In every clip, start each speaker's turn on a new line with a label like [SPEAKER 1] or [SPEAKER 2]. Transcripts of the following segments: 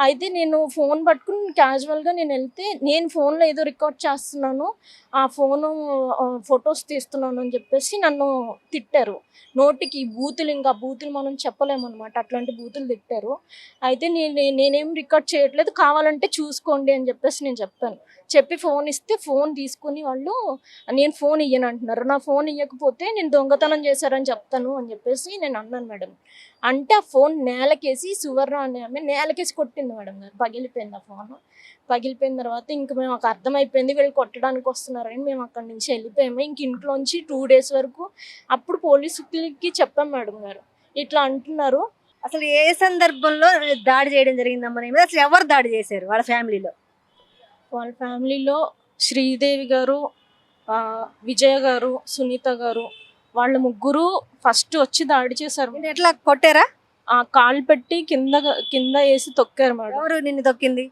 [SPEAKER 1] అయితే నేను ఫోన్ పట్టుకుని క్యాజువల్‌గా నేనెళ్తే, నేను ఫోన్‌లో ఏదో రికార్డ్ చేస్తున్నాను. ఆ ఫోను ఫోటోస్ తీస్తున్నాను అని జెప్పేసి నన్ను తిట్టారు. నోటికి బూతులు మనం చెప్పలేమనమాట. అట్లాంటి బూతులు తిట్టారు. అయితే నేనేం రికార్డ్ చేయట్లేదు. కావాలంటే చూసుకోండి అని జెప్పేసి నేను చెప్పాను. చెప్పి ఫోన్ ఇస్తే ఫోన్ తీసుకొని వాళ్ళు నేను ఫోన్ ఇయ్యనంటున్నారు. నా ఫోన్ ఇయ్యకపోతే నేను దొంగతనం చేశారని చెప్తాను అని జెప్పేసి నేనన్నాను మేడం. అంటే ఆ ఫోన్ నేలకేసి సువర్ణ అనే ఆమె నేలకేసి కొట్టింది మేడం గారు. పగిలిపోయింది ఆ ఫోను. పగిలిపోయిన తర్వాత ఇంక మాకు అర్థమైపోయింది వీళ్ళు కొట్టడానికి వస్తున్నారని మేము అక్కడి నుంచి వెళ్ళిపోయాము. ఇంక ఇంట్లోంచి 2 డేస్ వరకు అప్పుడు పోలీసులకి చెప్పాం మేడం గారు. ఇట్లా అంటున్నారు.
[SPEAKER 2] అసలు ఏ సందర్భంలో దాడి చేయడం జరిగిందమ్మా నీ మీద? అసలు ఎవరు దాడి చేశారు వాళ్ళ ఫ్యామిలీలో?
[SPEAKER 1] వాళ్ళ ఫ్యామిలీలో శ్రీదేవి గారు, విజయ గారు, సునీత గారు వాళ్ళ ముగ్గురు ఫస్ట్ వచ్చి దాడి చేశారు.
[SPEAKER 2] నిన్ను ఎట్లా కొట్టారా?
[SPEAKER 1] కాళ్ళు పెట్టి కింద ఏసి తొక్కారు మేడం.
[SPEAKER 2] ఎవరు నిన్ను తొక్కింది?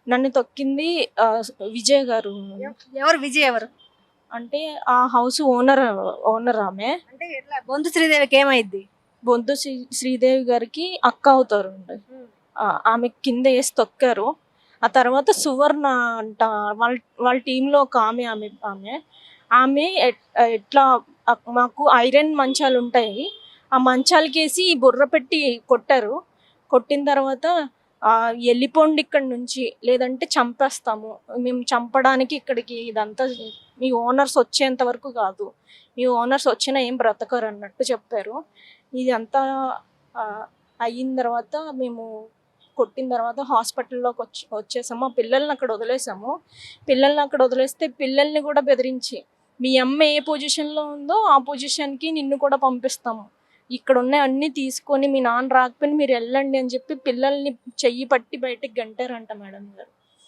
[SPEAKER 1] నన్ను తొక్కింది విజయ్ గారు.
[SPEAKER 2] ఎవరు విజయ్ ఎవరు?
[SPEAKER 1] అంటే ఆ హౌస్ ఓనర్ ఆమె.
[SPEAKER 2] అంటే ఎట్లా బొంతు శ్రీదేవికి ఏమైద్ది?
[SPEAKER 1] బొంతు శ్రీదేవి గారికి అక్క అవుతారండి. ఆమె కింద ఏసి తొక్కారు. ఆ తర్వాత సువర్ణ అంట వాళ్ళ వాళ్ళ టీంలో ఒక ఆమె ఎట్లా మాకు ఐరన్ మంచాలుంటాయి. ఆ మంచాలకేసి బుర్ర పెట్టి కొట్టారు. కొట్టిన తర్వాత "ఎళ్ళిపోండి ఇక్కడి నుంచి, లేదంటే చంపేస్తాము. మేము చంపడానికి ఇక్కడికి ఇదంతా మీ ఓనర్స్ వచ్చేంత వరకు కాదు. మీ ఓనర్స్ వచ్చినా ఏం బ్రతకరు" అన్నట్టు చెప్పారు. ఇదంతా అయిన తర్వాత మేము కొట్టిన తర్వాత హాస్పిటల్‌లోకి వచ్చేసాము. ఆ పిల్లల్ని అక్కడ వదిలేసాము. పిల్లల్ని అక్కడ వదిలేస్తే పిల్లల్ని కూడా బెదిరించి, "మీ అమ్మ ఏ పొజిషన్‌లో ఉందో ఆ పొజిషన్‌కి నిన్ను కూడా పంపిస్తాము. ఇక్కడున్నయన్నీ తీసుకొని మీ నాన్న రాకపోయినా మీరెళ్ళండి" అని చెప్పి పిల్లల్ని చెయ్యి పట్టి బయటికి గంటారంట మేడం గారు.